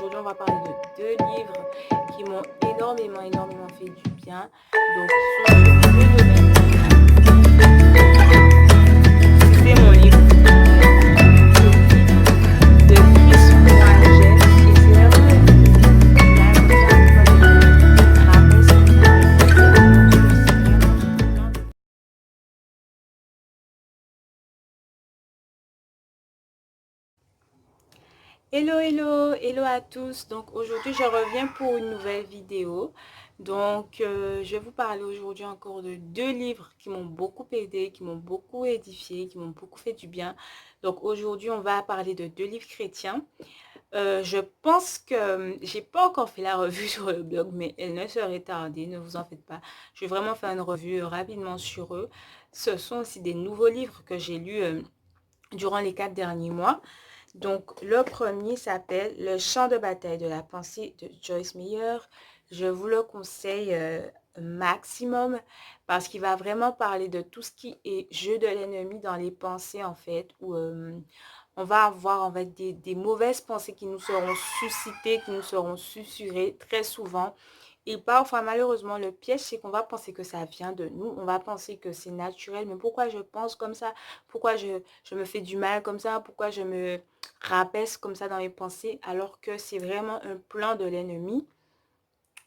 aujourd'hui, on va parler de deux livres qui m'ont énormément fait du bien. Donc, ils sont sur deux domaines. C'est mon livre, de Chris Courageux, et c'est vraiment un livre qui a comme ça, rappelle ce que hello à tous. Donc aujourd'hui je reviens pour une nouvelle vidéo. Donc je vais vous parler aujourd'hui encore de deux livres qui m'ont beaucoup aidé, qui m'ont beaucoup édifié, qui m'ont beaucoup fait du bien. Donc aujourd'hui on va parler de deux livres chrétiens. Je pense que j'ai pas encore fait la revue sur le blog, mais elle ne serait tardée, ne vous en faites pas. Je vais vraiment faire une revue rapidement sur eux. Ce sont aussi des nouveaux livres que j'ai lus durant les 4 derniers mois. Donc, le premier s'appelle Le champ de bataille de la pensée de Joyce Meyer. Je vous le conseille maximum parce qu'il va vraiment parler de tout ce qui est jeu de l'ennemi dans les pensées, en fait, où on va avoir en fait des mauvaises pensées qui nous seront suscitées, qui nous seront susurrées très souvent. Et parfois, malheureusement, le piège, c'est qu'on va penser que ça vient de nous. On va penser que c'est naturel. Mais pourquoi je pense comme ça? Pourquoi je me fais du mal comme ça? Pourquoi je me rabaisse comme ça dans mes pensées? Alors que c'est vraiment un plan de l'ennemi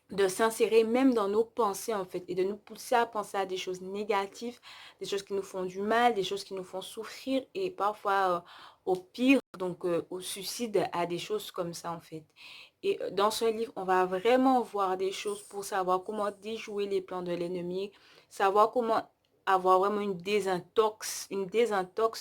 de s'insérer même dans nos pensées en fait et de nous pousser à penser à des choses négatives, des choses qui nous font du mal, des choses qui nous font souffrir et parfois au pire, donc au suicide, à des choses comme ça en fait. Et dans ce livre, on va vraiment voir des choses pour savoir comment déjouer les plans de l'ennemi, savoir comment avoir vraiment une désintox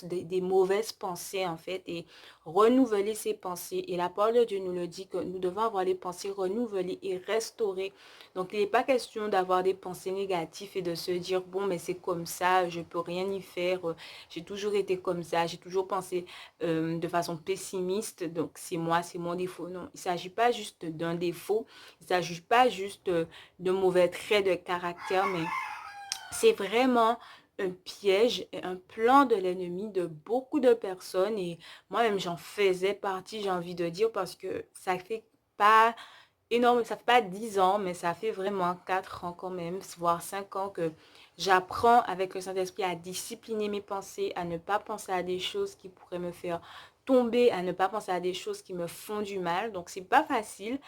des mauvaises pensées en fait et renouveler ses pensées. Et la parole de Dieu nous le dit que nous devons avoir les pensées renouvelées et restaurées. Donc il n'est pas question d'avoir des pensées négatives et de se dire bon mais c'est comme ça, je peux rien y faire, j'ai toujours été comme ça, j'ai toujours pensé de façon pessimiste, donc c'est moi, c'est mon défaut. Non, il ne s'agit pas juste d'un défaut, il ne s'agit pas juste de mauvais traits de caractère, mais c'est vraiment un piège et un plan de l'ennemi de beaucoup de personnes et moi-même j'en faisais partie, j'ai envie de dire, parce que ça fait pas énorme, ça fait pas 10 ans, mais ça fait vraiment 4 ans quand même, voire 5 ans que j'apprends avec le Saint-Esprit à discipliner mes pensées, à ne pas penser à des choses qui pourraient me faire tomber, à ne pas penser à des choses qui me font du mal. Donc c'est pas facile.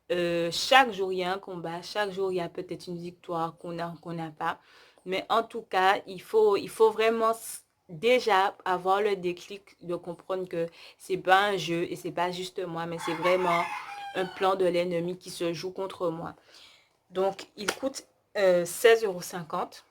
Chaque jour, il y a un combat. Chaque jour, il y a peut-être une victoire qu'on n'a pas. Mais en tout cas, il faut vraiment déjà avoir le déclic de comprendre que c'est pas un jeu et c'est pas juste moi, mais c'est vraiment un plan de l'ennemi qui se joue contre moi. Donc, il coûte 16,50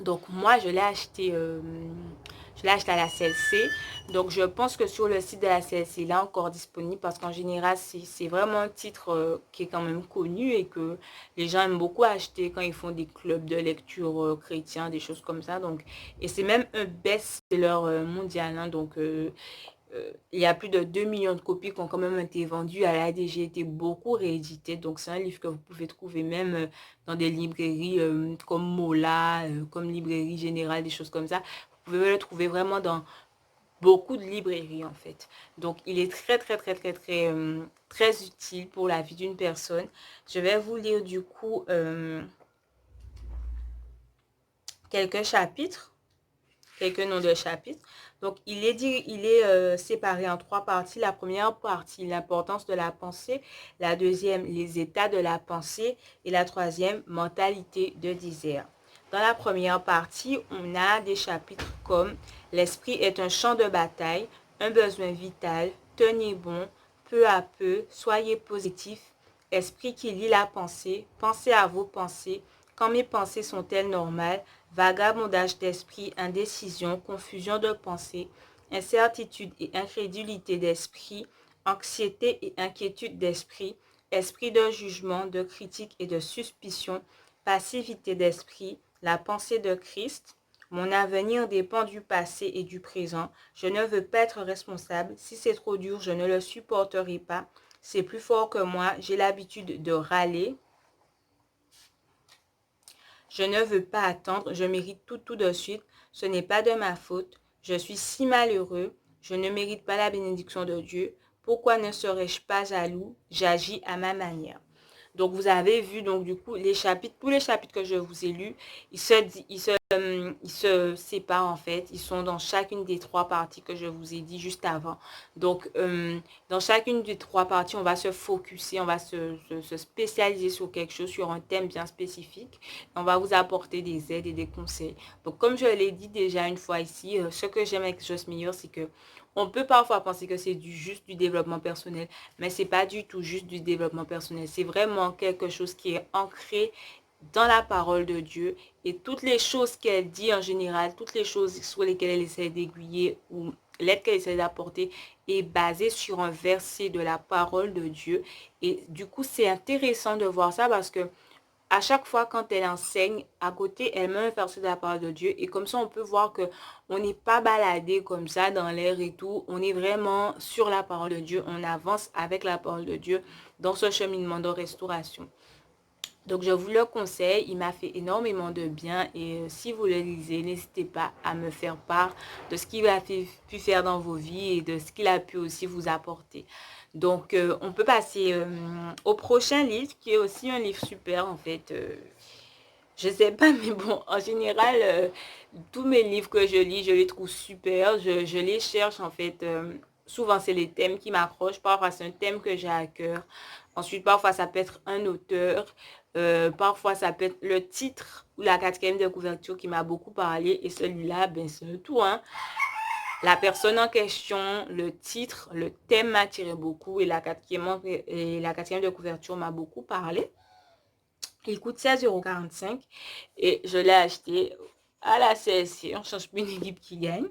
€. Donc moi, je l'ai acheté à la CLC. Donc je pense que sur le site de la CLC, il est encore disponible parce qu'en général, c'est vraiment un titre qui est quand même connu et que les gens aiment beaucoup acheter quand ils font des clubs de lecture chrétiens, des choses comme ça. Donc, et c'est même un best-seller mondial. Hein, donc il y a plus de 2 millions de copies qui ont quand même été vendues. Elle a déjà été beaucoup réédité. Donc, c'est un livre que vous pouvez trouver même dans des librairies comme Mola, comme Librairie Générale, des choses comme ça. Vous pouvez le trouver vraiment dans beaucoup de librairies, en fait. Donc, il est très utile pour la vie d'une personne. Je vais vous lire, du coup, quelques chapitres. Quelques noms de chapitres. Donc, il est séparé en 3 parties. La première partie, l'importance de la pensée. La deuxième, les états de la pensée. Et la troisième, mentalité de désert. Dans la première partie, on a des chapitres comme l'esprit est un champ de bataille, un besoin vital, tenez bon, peu à peu, soyez positif, esprit qui lie la pensée, pensez à vos pensées, quand mes pensées sont-elles normales, vagabondage d'esprit, indécision, confusion de pensée, incertitude et incrédulité d'esprit, anxiété et inquiétude d'esprit, esprit de jugement, de critique et de suspicion, passivité d'esprit, la pensée de Christ. Mon avenir dépend du passé et du présent. Je ne veux pas être responsable. Si c'est trop dur, je ne le supporterai pas. C'est plus fort que moi. J'ai l'habitude de râler. Je ne veux pas attendre, je mérite tout de suite. Ce n'est pas de ma faute. Je suis si malheureux. Je ne mérite pas la bénédiction de Dieu. Pourquoi ne serais-je pas jaloux? J'agis à ma manière. Donc, vous avez vu, donc, du coup, les chapitres, tous les chapitres que je vous ai lus, ils se séparent, en fait. Ils sont dans chacune des trois parties que je vous ai dit juste avant. Donc, dans chacune des trois parties, on va se focuser, on va se spécialiser sur quelque chose, sur un thème bien spécifique. On va vous apporter des aides et des conseils. Donc, comme je l'ai dit déjà une fois ici, ce que j'aime avec Just Meilleur, c'est que on peut parfois penser que c'est juste du développement personnel, mais c'est pas du tout juste du développement personnel. C'est vraiment quelque chose qui est ancré dans la parole de Dieu et toutes les choses qu'elle dit en général, toutes les choses sur lesquelles elle essaie d'aiguiller ou l'aide qu'elle essaie d'apporter est basée sur un verset de la parole de Dieu. Et du coup, c'est intéressant de voir ça parce que à chaque fois quand elle enseigne, à côté, elle met un verset de la parole de Dieu. Et comme ça, on peut voir que on n'est pas baladé comme ça dans l'air et tout. On est vraiment sur la parole de Dieu. On avance avec la parole de Dieu dans ce cheminement de restauration. Donc, je vous le conseille. Il m'a fait énormément de bien. Et si vous le lisez, n'hésitez pas à me faire part de ce qu'il a pu faire dans vos vies et de ce qu'il a pu aussi vous apporter. Donc, on peut passer au prochain livre, qui est aussi un livre super, en fait. Je sais pas, mais bon, en général, tous mes livres que je lis, je les trouve super. Je les cherche, en fait. Souvent, c'est les thèmes qui m'accrochent. Parfois, c'est un thème que j'ai à cœur. Ensuite, parfois, ça peut être un auteur. Parfois, ça peut être le titre ou la quatrième de couverture qui m'a beaucoup parlé. Et celui-là, ben, c'est le tout, hein. La personne en question, le titre, le thème m'a attiré beaucoup et la quatrième de couverture m'a beaucoup parlé. Il coûte 16,45 € et je l'ai acheté à la CSC. On change plus une équipe qui gagne.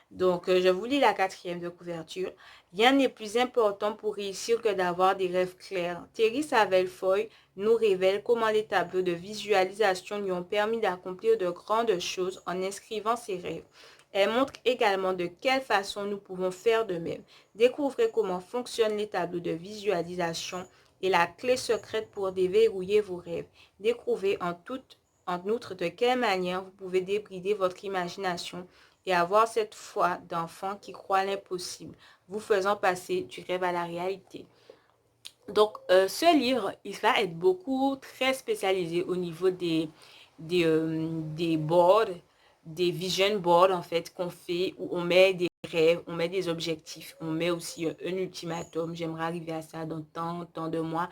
Donc, je vous lis la quatrième de couverture. Rien n'est plus important pour réussir que d'avoir des rêves clairs. Thierry Savelfoy nous révèle comment les tableaux de visualisation lui ont permis d'accomplir de grandes choses en inscrivant ses rêves. Elle montre également de quelle façon nous pouvons faire de même. Découvrez comment fonctionnent les tableaux de visualisation et la clé secrète pour déverrouiller vos rêves. Découvrez en outre de quelle manière vous pouvez débrider votre imagination et avoir cette foi d'enfant qui croit à l'impossible, vous faisant passer du rêve à la réalité. Donc, ce livre, il va être beaucoup très spécialisé au niveau des boards, des vision boards, en fait, qu'on fait, où on met des rêves, on met des objectifs, on met aussi un ultimatum. J'aimerais arriver à ça dans tant de mois.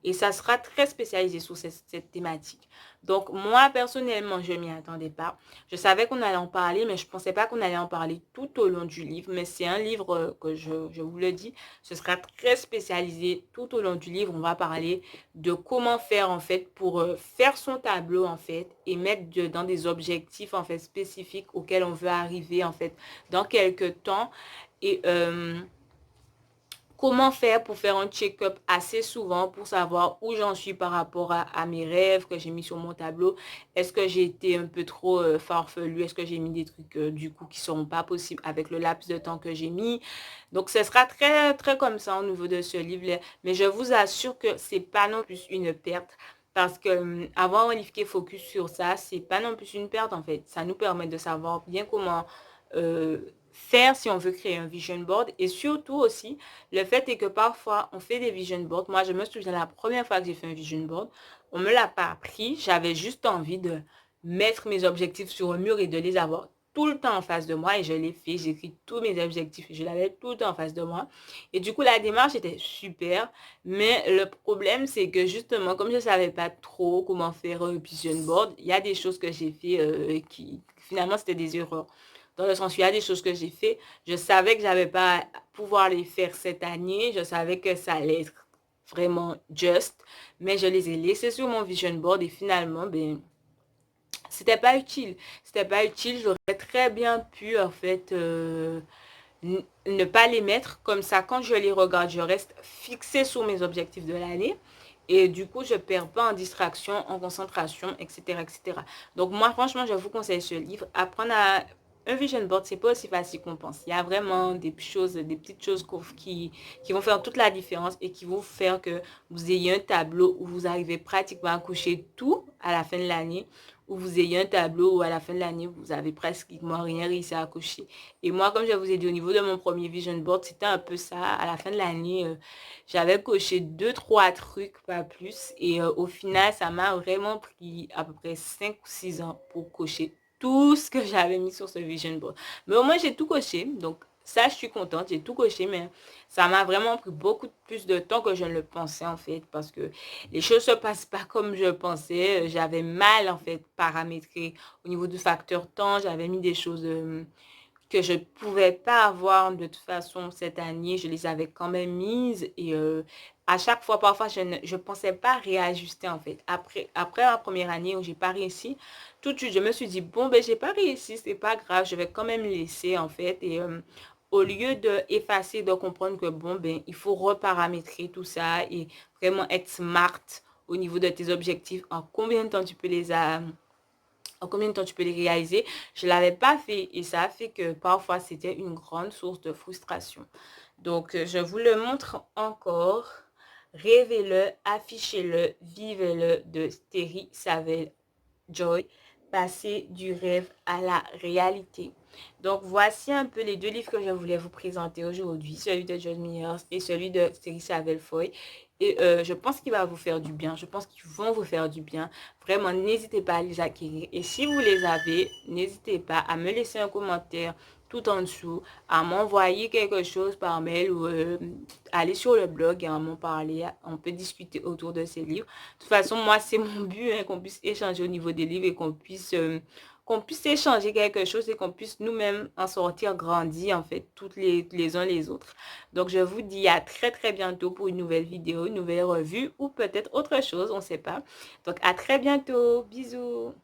Et ça sera très spécialisé sur cette thématique. Donc, moi, personnellement, je ne m'y attendais pas. Je savais qu'on allait en parler, mais je ne pensais pas qu'on allait en parler tout au long du livre. Mais c'est un livre que je vous le dis, ce sera très spécialisé tout au long du livre. On va parler de comment faire, en fait, pour faire son tableau, en fait, et mettre dans des objectifs, en fait, spécifiques auxquels on veut arriver, en fait, dans quelques temps. Et comment faire pour faire un check-up assez souvent pour savoir où j'en suis par rapport à mes rêves que j'ai mis sur mon tableau. Est-ce que j'ai été un peu trop farfelu? Est-ce que j'ai mis des trucs du coup qui ne seront pas possibles avec le laps de temps que j'ai mis? Donc, ce sera très, très comme ça au niveau de ce livre-là. Mais je vous assure que c'est pas non plus une perte. Parce que avoir un livre qui est focus sur ça, c'est pas non plus une perte en fait. Ça nous permet de savoir bien comment faire si on veut créer un vision board. Et surtout aussi, le fait est que parfois, on fait des vision boards. Moi, je me souviens la première fois que j'ai fait un vision board, on ne me l'a pas appris. J'avais juste envie de mettre mes objectifs sur un mur et de les avoir tout le temps en face de moi. Et je l'ai fait. J'écris tous mes objectifs et je l'avais tout le temps en face de moi. Et du coup, la démarche était super. Mais le problème, c'est que justement, comme je ne savais pas trop comment faire un vision board, il y a des choses que j'ai fait qui, finalement, c'était des erreurs. Dans le sens où il y a des choses que j'ai fait, je savais que j'avais pas à pouvoir les faire cette année. Je savais que ça allait être vraiment juste. Mais je les ai laissés sur mon vision board et finalement, ben, c'était pas utile. C'était pas utile. J'aurais très bien pu, en fait, ne pas les mettre. Comme ça, quand je les regarde, je reste fixée sur mes objectifs de l'année. Et du coup, je ne perds pas en distraction, en concentration, etc., etc. Donc, moi, franchement, je vous conseille ce livre. Apprendre à... Un vision board, c'est pas aussi facile qu'on pense. Il y a vraiment des choses, des petites choses qui vont faire toute la différence et qui vont faire que vous ayez un tableau où vous arrivez pratiquement à coucher tout à la fin de l'année, où vous ayez un tableau où à la fin de l'année, vous avez pratiquement rien réussi à cocher. Et moi, comme je vous ai dit, au niveau de mon premier vision board, c'était un peu ça. À la fin de l'année, j'avais coché 2, 3 trucs, pas plus. Et au final, ça m'a vraiment pris à peu près 5 ou 6 ans pour cocher tout ce que j'avais mis sur ce vision board. Mais au moins, j'ai tout coché. Donc, ça, je suis contente. J'ai tout coché, mais ça m'a vraiment pris beaucoup plus de temps que je ne le pensais, en fait, parce que les choses se passent pas comme je pensais. J'avais mal, en fait, paramétré au niveau du facteur temps. J'avais mis des choses que je ne pouvais pas avoir de toute façon cette année. Je les avais quand même mises et à chaque fois, parfois, je ne pensais pas réajuster, en fait. Après la première année où j'ai pas réussi, tout de suite, je me suis dit, bon, ben, j'ai pas réussi, c'est pas grave, je vais quand même laisser, en fait. Et au lieu de effacer, de comprendre que, bon, ben, il faut reparamétrer tout ça et vraiment être smart au niveau de tes objectifs, en combien de temps tu peux en combien de temps tu peux les réaliser. Je ne l'avais pas fait et ça a fait que parfois c'était une grande source de frustration. Donc, je vous le montre encore. Rêvez-le, affichez-le, vivez-le de Terry Savelle Joy. Passer du rêve à la réalité. Donc, voici un peu les 2 livres que je voulais vous présenter aujourd'hui. Celui de John Myers et celui de Terry Savelle Foy. Et je pense qu'il va vous faire du bien. Je pense qu'ils vont vous faire du bien. Vraiment, n'hésitez pas à les acquérir. Et si vous les avez, n'hésitez pas à me laisser un commentaire tout en dessous, à m'envoyer quelque chose par mail ou aller sur le blog et à m'en parler. On peut discuter autour de ces livres. De toute façon, moi, c'est mon but hein, qu'on puisse échanger au niveau des livres et qu'on puisse échanger quelque chose et qu'on puisse nous-mêmes en sortir grandis, en fait, toutes les uns les autres. Donc, je vous dis à très, très bientôt pour une nouvelle vidéo, une nouvelle revue ou peut-être autre chose, on ne sait pas. Donc, à très bientôt. Bisous.